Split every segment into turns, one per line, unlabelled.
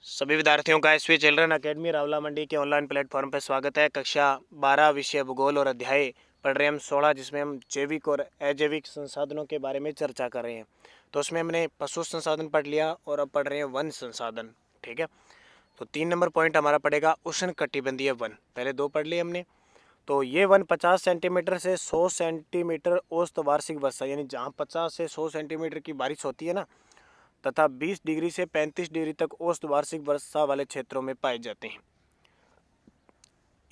सभी विद्यार्थियों का एसवी चिल्ड्रन अकेडमी रावला मंडी के ऑनलाइन प्लेटफॉर्म पर स्वागत है। कक्षा 12 विषय भूगोल और अध्याय पढ़ रहे हैं हम 16, जिसमें हम जैविक और अजैविक संसाधनों के बारे में चर्चा कर रहे हैं। तो उसमें हमने पशु संसाधन पढ़ लिया और अब पढ़ रहे हैं वन संसाधन। ठीक है, तो 3 नंबर पॉइंट हमारा पड़ेगा उष्ण कटिबंधीय वन। पहले 2 पढ़ लिए हमने। तो ये वन 50 सेंटीमीटर से 100 सेंटीमीटर औसत वार्षिक वर्षा, यानी जहाँ 50 से 100 सेंटीमीटर की बारिश होती है ना, तथा 20 डिग्री से 35 डिग्री तक औसत वार्षिक वर्षा वाले क्षेत्रों में पाए जाते हैं।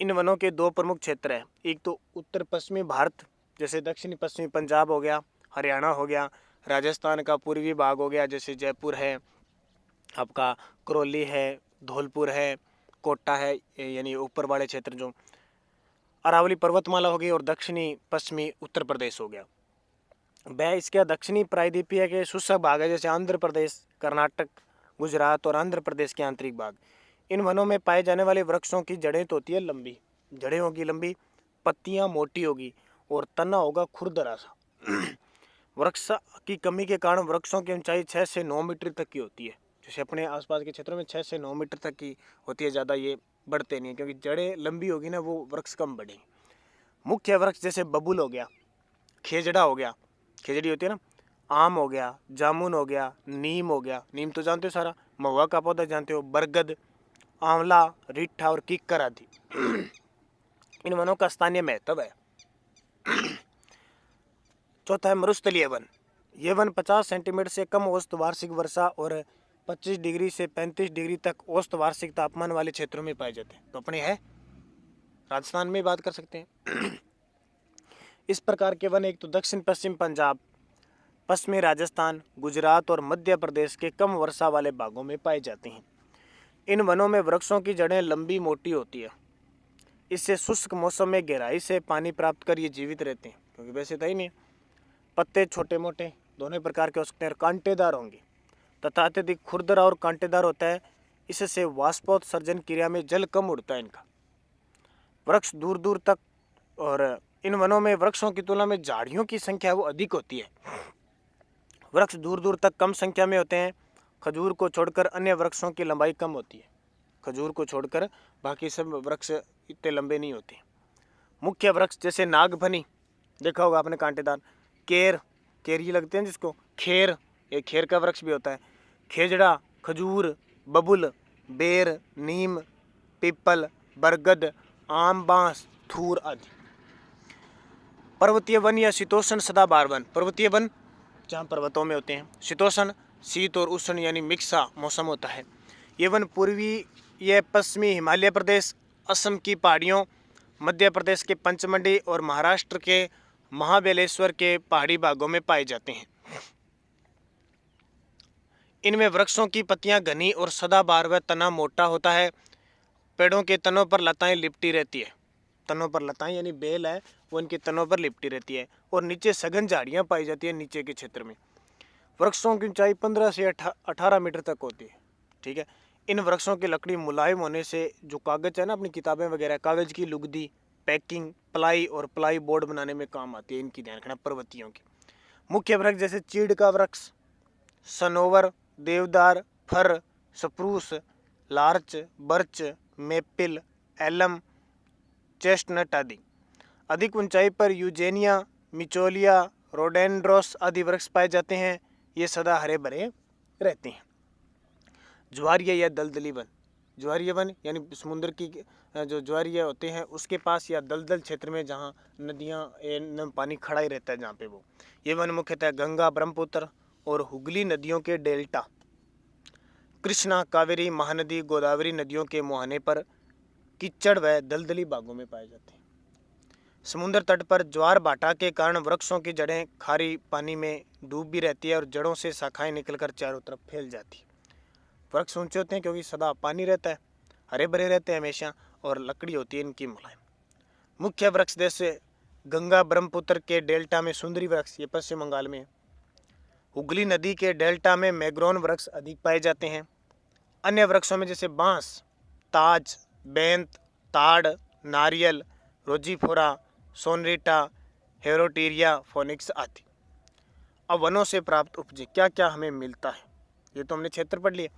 इन वनों के 2 प्रमुख क्षेत्र हैं। एक तो उत्तर पश्चिमी भारत, जैसे दक्षिणी पश्चिमी पंजाब हो गया, हरियाणा हो गया, राजस्थान का पूर्वी भाग हो गया, जैसे जयपुर है, आपका करौली है, धौलपुर है, कोटा है, यानी ऊपर वाले क्षेत्र जो अरावली पर्वतमाला हो गई, और दक्षिणी पश्चिमी उत्तर प्रदेश हो गया। वह इसके दक्षिणी प्रायद्वीपीय के शुष्क भाग है, जैसे आंध्र प्रदेश, कर्नाटक, गुजरात और आंध्र प्रदेश के आंतरिक भाग। इन वनों में पाए जाने वाले वृक्षों की जड़ें तो होती है लंबी, जड़ें होगी लंबी, पत्तियां मोटी होगी और तना होगा खुरदरा सा। वृक्ष की कमी के कारण वृक्षों की ऊंचाई 6 से 9 मीटर तक की होती है। जैसे अपने आसपास के क्षेत्रों में 6 से 9 मीटर तक की होती है, ज़्यादा ये बढ़ते नहीं है, क्योंकि जड़ें लंबी होगी ना, वो वृक्ष कम बढ़ेंगे। मुख्य वृक्ष जैसे बबूल हो गया, खेजड़ा हो गया, खेजड़ी होती है ना, आम हो गया, जामुन हो गया, नीम हो गया, नीम तो जानते हो सारा, महुआ का पौधा जानते हो, बरगद, आंवला, रिट्ठा और किक्कर आदि। इन वनों का स्थानीय महत्व है। चौथा है मरुस्थलीय वन। ये वन 50 सेंटीमीटर से कम औसत वार्षिक वर्षा और 25 डिग्री से 35 डिग्री तक औसत वार्षिक तापमान वाले क्षेत्रों में पाए जाते हैं। तो अपने है राजस्थान में बात कर सकते हैं। इस प्रकार के वन एक तो दक्षिण पश्चिम पंजाब, पश्चिमी राजस्थान, गुजरात और मध्य प्रदेश के कम वर्षा वाले भागों में पाए जाते हैं। इन वनों में वृक्षों की जड़ें लंबी मोटी होती है। इससे शुष्क मौसम में गहराई से पानी प्राप्त कर ये जीवित रहते हैं, क्योंकि वैसे तो ही नहीं। पत्ते छोटे मोटे दोनों प्रकार के हो सकते हैं, कांटेदार होंगे तथा अत्यधिक खुरदरा और कांटेदार होता है। इससे वाष्पोत्सर्जन क्रिया में जल कम उड़ता है इनका। वृक्ष दूर दूर तक, और इन वनों में वृक्षों की तुलना में झाड़ियों की संख्या वो अधिक होती है। वृक्ष दूर दूर तक कम संख्या में होते हैं। खजूर को छोड़कर अन्य वृक्षों की लंबाई कम होती है। खजूर को छोड़कर बाकी सब वृक्ष इतने लंबे नहीं होते। मुख्य वृक्ष जैसे नागफनी, देखा होगा आपने, कांटेदार, केर, केरी लगते हैं जिसको, खेर, ये खेर का वृक्ष भी होता है, खेजड़ा, खजूर, बबुल, बेर, नीम, पीपल, बरगद, आम, बांस, थूर आदि। पर्वतीय वन या शीतोष्ण सदाबहार वन। पर्वतीय वन जहाँ पर्वतों में होते हैं। शीतोष्ण, शीत और उष्ण यानी मिक्सा मौसम होता है। ये वन पूर्वी या पश्चिमी हिमालय प्रदेश, असम की पहाड़ियों, मध्य प्रदेश के पंचमंडी और महाराष्ट्र के महाबलेश्वर के पहाड़ी भागों में पाए जाते हैं। इनमें वृक्षों की पत्तियां घनी और सदाबहार व तना मोटा होता है। पेड़ों के तनों पर लताएं लिपटी रहती है। तनों पर लताएं यानी बेल है, वो इनके तनों पर लिपटी रहती है, और नीचे सघन झाड़ियां पाई जाती है नीचे के क्षेत्र में। वृक्षों की ऊंचाई 15 से 18 मीटर तक होती है। ठीक है, इन वृक्षों की लकड़ी मुलायम होने से जो कागज है ना, अपनी किताबें वगैरह, कागज की लुगदी, पैकिंग, प्लाई और प्लाई बोर्ड बनाने में काम आती है। इनकी ध्यान रखना पर्वतियों की। मुख्य वृक्ष जैसे चीड़ का वृक्ष, सनोवर, देवदार, फर, सप्रूस, larch, birch, Maple, alum, chestnut आदि। अधिक ऊंचाई पर यूजेनिया, मिचोलिया, रोडेंड्रोस आदि वृक्ष पाए जाते हैं। ये सदा हरे भरे रहते हैं। ज्वारीय या दलदली वन। ज्वारीय वन यानी समुद्र की जो ज्वारीय होते हैं उसके पास या दलदल क्षेत्र में, जहाँ नदियाँ पानी खड़ा ही रहता है जहाँ पे वो। ये वन मुख्यतः गंगा, ब्रह्मपुत्र और हुगली नदियों के डेल्टा, कृष्णा, कावेरी, महानदी, गोदावरी नदियों के मुहाने पर कीचड़ व दलदली भागों में पाए जाते हैं। समुद्र तट पर ज्वार भाटा के कारण वृक्षों की जड़ें खारी पानी में डूब भी रहती है और जड़ों से शाखाएं निकलकर चारों तरफ फैल जाती है। वृक्ष ऊंचे होते हैं क्योंकि सदा पानी रहता है, हरे भरे रहते हैं हमेशा, और लकड़ी होती है इनकी मुलायम। मुख्य वृक्ष जैसे गंगा ब्रह्मपुत्र के डेल्टा में सुंदरी वृक्ष, ये पश्चिम बंगाल में। हुगली नदी के डेल्टा में मैग्रोन वृक्ष अधिक पाए जाते हैं। अन्य वृक्षों में जैसे बांस, ताज, बेंत, ताड़, नारियल, रोजीफोरा, सोनरीटा, हेरोटीरिया, फोनिक्स आदि। अब वनों से प्राप्त उपज क्या क्या हमें मिलता है, ये तो हमने क्षेत्र पढ़ लिया।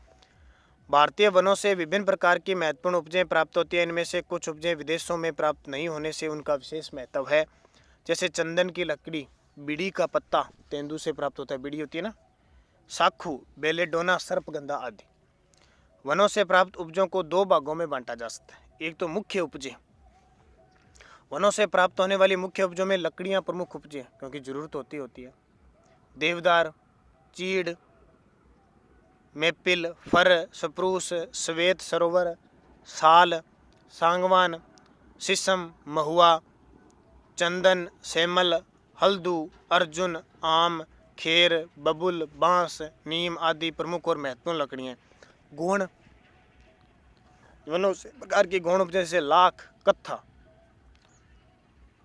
भारतीय वनों से विभिन्न प्रकार की महत्वपूर्ण उपजें प्राप्त होती हैं। इनमें से कुछ उपजें विदेशों में प्राप्त नहीं होने से उनका विशेष महत्व है। जैसे चंदन की लकड़ी, बीड़ी का पत्ता तेंदू से प्राप्त होता है, बीड़ी होती है ना, साखू, बेलेडोना, सर्पगंधा आदि। वनों से प्राप्त उपजों को दो भागों में बांटा जा सकता है। एक तो मुख्य उपजें। वनों से प्राप्त होने वाली मुख्य उपजों में लकड़ियां प्रमुख उपजें, क्योंकि जरूरत होती है। देवदार, चीड़, मेपिल, फर, स्प्रूस, श्वेत सरोवर, साल, सांगवान, शीशम, महुआ, चंदन, सेमल, हल्दू, अर्जुन, आम, खेर, बबुल, बांस, नीम आदि प्रमुख और महत्वपूर्ण लकड़ियां। गौण, वनों से प्रकार की गौण उपजें जैसे लाख, कत्था,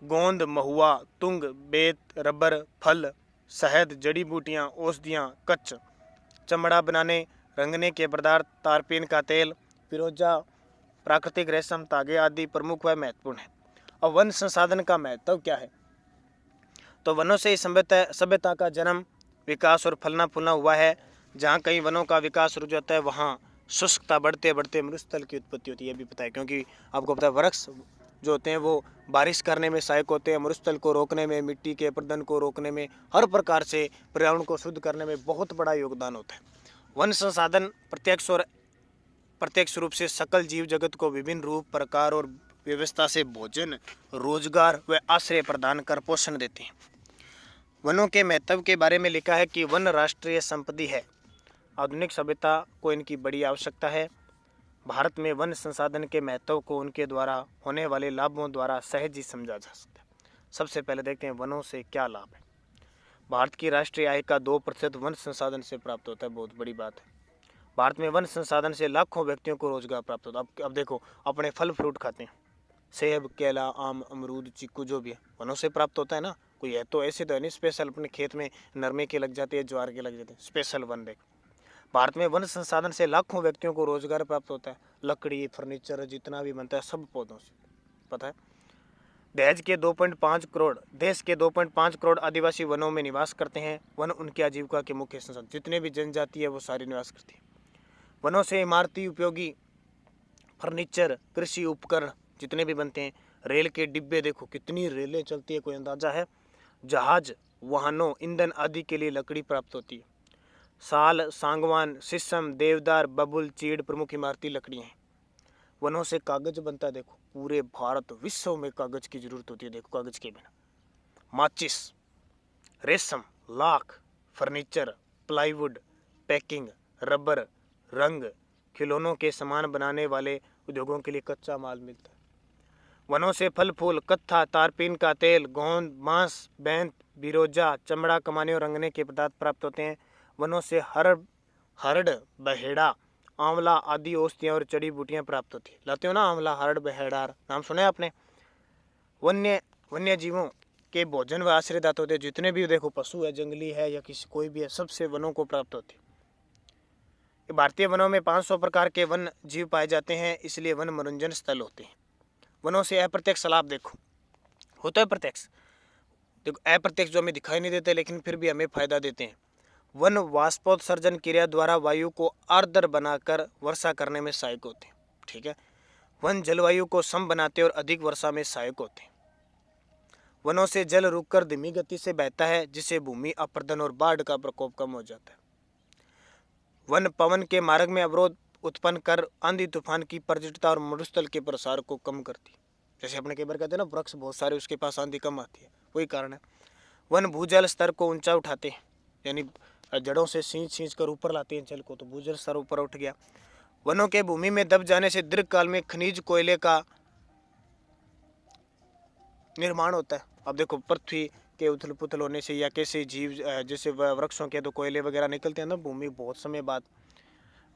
गोंद, महुआ, तुंग, बेत, रबर, फल, शहद, जड़ी बूटियां, औषधियां, कच्च, चमड़ा बनाने रंगने के पदार्थ, तारपीन का तेल, फिरोजा, प्राकृतिक रेशम, तागे आदि प्रमुख व महत्वपूर्ण है। अब वन संसाधन का महत्व क्या है? तो वनों से ही सभ्यता का जन्म, विकास और फलना फूलना हुआ है। जहाँ कहीं वनों का विकास रुक जाता है वहाँ शुष्कता बढ़ते बढ़ते मरुस्थल की उत्पत्ति होती है। ये भी पता है, क्योंकि आपको पता है वृक्ष जो होते हैं वो बारिश करने में सहायक होते हैं, मरुस्थल को रोकने में, मिट्टी के अपरदन को रोकने में, हर प्रकार से पर्यावरण को शुद्ध करने में बहुत बड़ा योगदान होता है। वन संसाधन प्रत्यक्ष रूप से सकल जीव जगत को विभिन्न रूप, प्रकार और व्यवस्था से भोजन, रोजगार व आश्रय प्रदान कर पोषण देते हैं। वनों के महत्व के बारे में लिखा है कि वन राष्ट्रीय संपत्ति है। आधुनिक सभ्यता को इनकी बड़ी आवश्यकता है। भारत में वन संसाधन के महत्व को उनके द्वारा होने वाले लाभों द्वारा सहज ही समझा जा सकता है। सबसे पहले देखते हैं वनों से क्या लाभ है। भारत की राष्ट्रीय आय का 2% वन संसाधन से प्राप्त होता है, बहुत बड़ी बात है। भारत में वन संसाधन से लाखों व्यक्तियों को रोजगार प्राप्त होता है। अब देखो, अपने फल फ्रूट खाते हैं, सेब, केला, आम, अमरूद, चीकू, जो भी है वनों से प्राप्त होता है ना। कोई है तो ऐसे तो नहीं स्पेशल अपने खेत में नरमे के लग जाते हैं, ज्वार के लग जाते हैं, स्पेशल वन देख। भारत में वन संसाधन से लाखों व्यक्तियों को रोजगार प्राप्त होता है। लकड़ी, फर्नीचर जितना भी बनता है सब पौधों से, पता है। देश के 2.5 करोड़ आदिवासी वनों में निवास करते हैं। वन उनकी आजीविका के मुख्य संसाधन, जितने भी जनजाति है वो सारी निवास करती है। वनों से इमारती उपयोगी फर्नीचर, कृषि उपकरण जितने भी बनते हैं, रेल के डिब्बे, देखो कितनी रेलें चलती है, कोई अंदाजा है। जहाज, वाहनों, ईंधन आदि के लिए लकड़ी प्राप्त होती है। साल, सांगवान, शीशम, देवदार, बबुल, चीड़ प्रमुख इमारती लकड़ियाँ हैं। वनों से कागज बनता है, देखो पूरे भारत विश्व में कागज की जरूरत होती है, देखो कागज के बिना। माचिस, रेशम, lakh, furniture, plywood, packing, rubber, रंग, खिलौनों के सामान बनाने वाले उद्योगों के लिए कच्चा माल मिलता है। वनों से फल फूल, कत्था, तारपीन का तेल, गोंद, बांस, बैंत, बिरोजा, चमड़ा, कमाने और रंगने के पदार्थ प्राप्त होते हैं। वनों से हरड़, बहेड़ा, आंवला आदि औषधियाँ और जड़ी बूटियाँ प्राप्त होती है। लाते हो ना आंवला, हरड़, बहेड़ा, नाम सुना है आपने। वन्य जीवों के भोजन व आश्रयदाता होते हैं। जितने भी देखो पशु है, जंगली है या किसी कोई भी है, सबसे वनों को प्राप्त होती है। भारतीय वनों में 500 प्रकार के वन जीव पाए जाते हैं, इसलिए वन मनोरंजन स्थल होते हैं। वनों से अप्रत्यक्ष लाभ देखो, होता है प्रत्यक्ष, देखो अप्रत्यक्ष जो हमें दिखाई नहीं देते लेकिन फिर भी हमें फायदा देते हैं। वन वाष्पोत्सर्जन क्रिया द्वारा वायु को आर्द्र बनाकर वर्षा करने में सहायक होते हैं। ठीक है। वन जलवायु को सम बनाते और अधिक वर्षा में सहायक होते हैं। वनों से जल रुककर धीमी गति से बहता है, जिससे भूमि अपरदन और बाढ़ का प्रकोप कम हो जाता है। वन पवन के मार्ग में अवरोध उत्पन्न कर आंधी तूफान की प्रचुरता और मरुस्थल के प्रसार को कम करती है। जैसे अपने कई बार कहते हैं ना, वृक्ष बहुत सारे, उसके पास आंधी कम आती है, वही कारण है। वन भूजल स्तर को ऊंचा उठाते हैं, यानी जड़ों से सींच कर ऊपर लाते हैं जल को, तो भूजल स्तर ऊपर उठ गया। वनों के भूमि में दब जाने से दीर्घकाल में खनिज कोयले का निर्माण होता है। अब देखो पृथ्वी के उथल पुथल होने से या कैसे जीव, जैसे वृक्षों के तो कोयले वगैरह निकलते हैं ना भूमि बहुत समय बाद।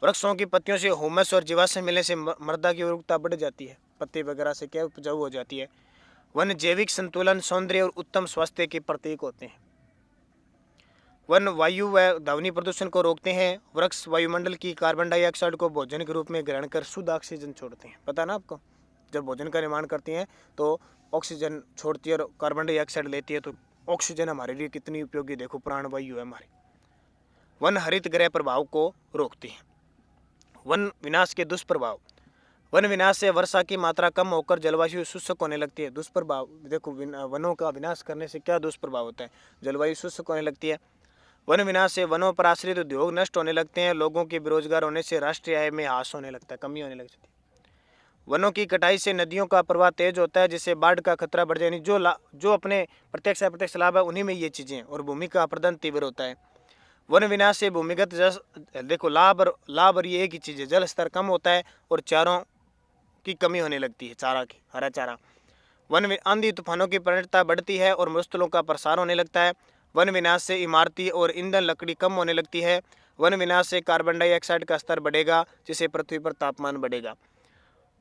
वृक्षों की पत्तियों से हुमस और जीवाश्म मिलने से मृदा की उर्वरकता बढ़ जाती है, पत्ते वगैरह से क्या उपजाऊ हो जाती है। वन जैविक संतुलन, सौंदर्य और उत्तम स्वास्थ्य के प्रतीक होते हैं। वन वायु व ध्वनि प्रदूषण को रोकते हैं। वृक्ष वायुमंडल की कार्बन डाइऑक्साइड को भोजन के रूप में ग्रहण कर शुद्ध ऑक्सीजन छोड़ते हैं, पता ना आपको। जब भोजन का निर्माण करती हैं तो ऑक्सीजन छोड़ती है और कार्बन डाइऑक्साइड लेती है, तो ऑक्सीजन हमारे लिए कितनी उपयोगी, देखो प्राणवायु है हमारी। वन हरित गृह प्रभाव को रोकती है। वन विनाश के दुष्प्रभाव। वन विनाश से वर्षा की मात्रा कम होकर जलवायु शुष्क होने लगती है। दुष्प्रभाव देखो, वनों का विनाश करने से क्या दुष्प्रभाव होता है? जलवायु शुष्क होने लगती है। वन विनाश से वनों पर आश्रित उद्योग नष्ट होने लगते हैं। लोगों के बेरोजगार होने से राष्ट्रीय आय में ह्रास होने लगता है, कमी होने लगती है। वनों की कटाई से नदियों का प्रवाह तेज होता है, जिससे बाढ़ का खतरा बढ़ जाए। जो अपने प्रत्यक्ष अप्रत्यक्ष लाभ है उन्हीं में ये चीज़ें, और भूमि का अपरदन तीव्र होता है। वन विनाश से भूमिगत देखो लाभ और ये एक ही चीज़ है, जल स्तर कम होता है और चारों की कमी होने लगती है, चारा की, हरा चारा। आंधी तूफानों की प्रवणता बढ़ती है और मरुस्थलों का प्रसार होने लगता है। वन विनाश से इमारती और ईंधन लकड़ी कम होने लगती है। वन विनाश से कार्बन डाइऑक्साइड का स्तर बढ़ेगा, जिससे पृथ्वी पर तापमान बढ़ेगा।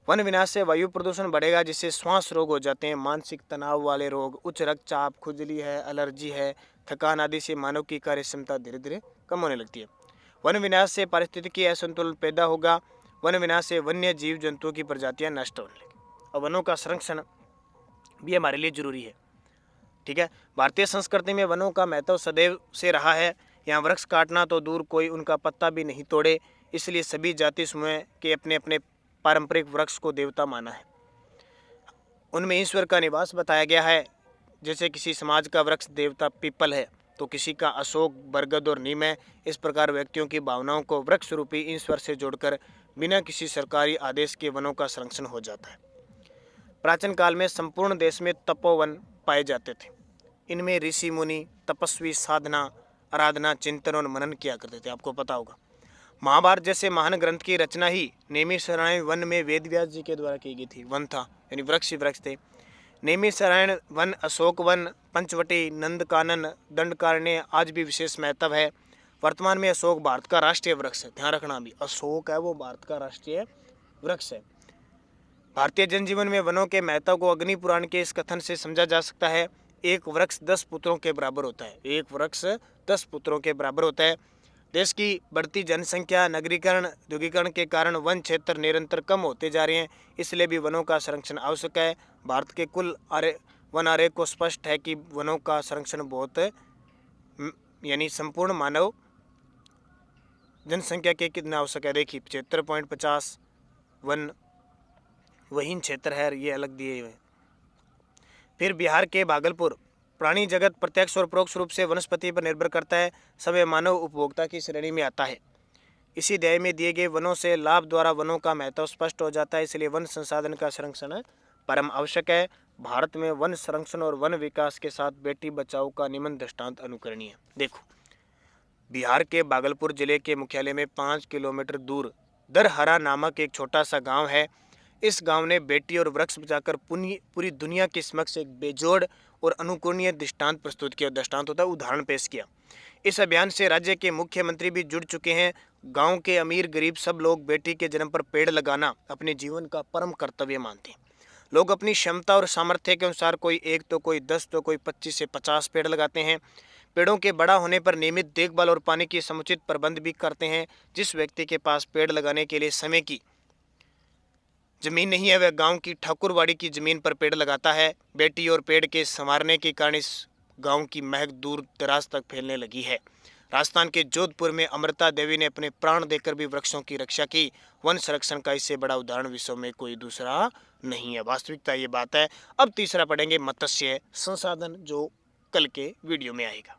वन विनाश से वायु प्रदूषण बढ़ेगा, जिससे श्वास रोग हो जाते हैं, मानसिक तनाव वाले रोग, उच्च रक्तचाप, खुजली है, एलर्जी है, थकान आदि से मानव की कार्य क्षमता धीरे धीरे कम होने लगती है। वन विनाश से पारिस्थितिकी असंतुलन पैदा होगा। वन विनाश से वन्य जीव जंतुओं की प्रजातियां नष्ट होने लगेंगी। और वनों का संरक्षण भी हमारे लिए जरूरी है। ठीक है, भारतीय संस्कृति में वनों का महत्व सदैव से रहा है। यहाँ वृक्ष काटना तो दूर, कोई उनका पत्ता भी नहीं तोड़े। इसलिए सभी जाति समूह के अपने अपने पारंपरिक वृक्ष को देवता माना है, उनमें ईश्वर का निवास बताया गया है। जैसे किसी समाज का वृक्ष देवता पीपल है, तो किसी का अशोक, बरगद और नीम है। इस प्रकार व्यक्तियों की भावनाओं को वृक्ष रूपी ईश्वर से जोड़कर बिना किसी सरकारी आदेश के वनों का संरक्षण हो जाता है। प्राचीन काल में संपूर्ण देश में तपोवन पाए जाते थे। इनमें ऋषि मुनि तपस्वी साधना, आराधना, चिंतन और मनन किया करते थे। आपको पता होगा, महाभारत जैसे महान ग्रंथ की रचना ही नैमिषारण्य वन में वेद व्यास जी के द्वारा की गई थी। वन था यानी वृक्ष ही वृक्ष थे। नैमिषारण्य वन, अशोक वन, पंचवटी, नंदकानन, दंडकारण्य आज भी विशेष महत्व है। वर्तमान में अशोक भारत का राष्ट्रीय वृक्ष है। ध्यान रखना, भी अशोक है वो भारत का राष्ट्रीय वृक्ष है। भारतीय जनजीवन में वनों के महत्व को अग्नि पुराण के इस कथन से समझा जा सकता है, एक वृक्ष 10 पुत्रों के बराबर होता है। एक वृक्ष 10 पुत्रों के बराबर होता है। देश की बढ़ती जनसंख्या, नगरीकरण, औद्योगिकरण के कारण वन क्षेत्र निरंतर कम होते जा रहे हैं, इसलिए भी वनों का संरक्षण आवश्यक है। भारत के कुल वन आरेख को स्पष्ट है कि वनों का संरक्षण बहुत यानी संपूर्ण मानव जनसंख्या के कितना आवश्यक है। देखिए 75.50 वन वहीन क्षेत्र है, ये अलग दिए हुए। फिर बिहार के भागलपुर, प्राणी जगत प्रत्यक्ष और परोक्ष रूप से वनस्पति पर निर्भर करता है, सभी मानव उपभोक्ता की श्रेणी में आता है। इसी अध्याय में दिए गए वनों से लाभ द्वारा वनों का महत्व स्पष्ट हो जाता है, इसलिए वन संसाधन का संरक्षण परम आवश्यक है। भारत में वन संरक्षण और वन विकास के साथ बेटी बचाओ का निम्न दृष्टांत अनुकरणीय है। देखो, बिहार के भागलपुर जिले के मुख्यालय में 5 किलोमीटर दूर दरहरा नामक एक छोटा सा गाँव है। इस गांव ने बेटी और वृक्ष बचाकर पूरी दुनिया के समक्ष एक बेजोड़ और अनुकरणीय दृष्टांत प्रस्तुत किया। दृष्टांत होता है, उदाहरण पेश किया। इस अभियान से राज्य के मुख्यमंत्री भी जुड़ चुके हैं। गांव के अमीर गरीब सब लोग बेटी के जन्म पर पेड़ लगाना अपने जीवन का परम कर्तव्य मानते हैं। लोग अपनी क्षमता और सामर्थ्य के अनुसार कोई 1 तो कोई 10 तो कोई 25 से 50 पेड़ लगाते हैं। पेड़ों के बड़ा होने पर नियमित देखभाल और पानी की समुचित प्रबंध भी करते हैं। जिस व्यक्ति के पास पेड़ लगाने के लिए समय की जमीन नहीं है, वह गांव की ठाकुरवाड़ी की जमीन पर पेड़ लगाता है। बेटी और पेड़ के संवारने के कारण इस गांव की महक दूर दराज तक फैलने लगी है। राजस्थान के जोधपुर में अमृता देवी ने अपने प्राण देकर भी वृक्षों की रक्षा की। वन संरक्षण का इससे बड़ा उदाहरण विश्व में कोई दूसरा नहीं है। वास्तविकता ये बात है। अब तीसरा पढ़ेंगे मत्स्य संसाधन, जो कल के वीडियो में आएगा।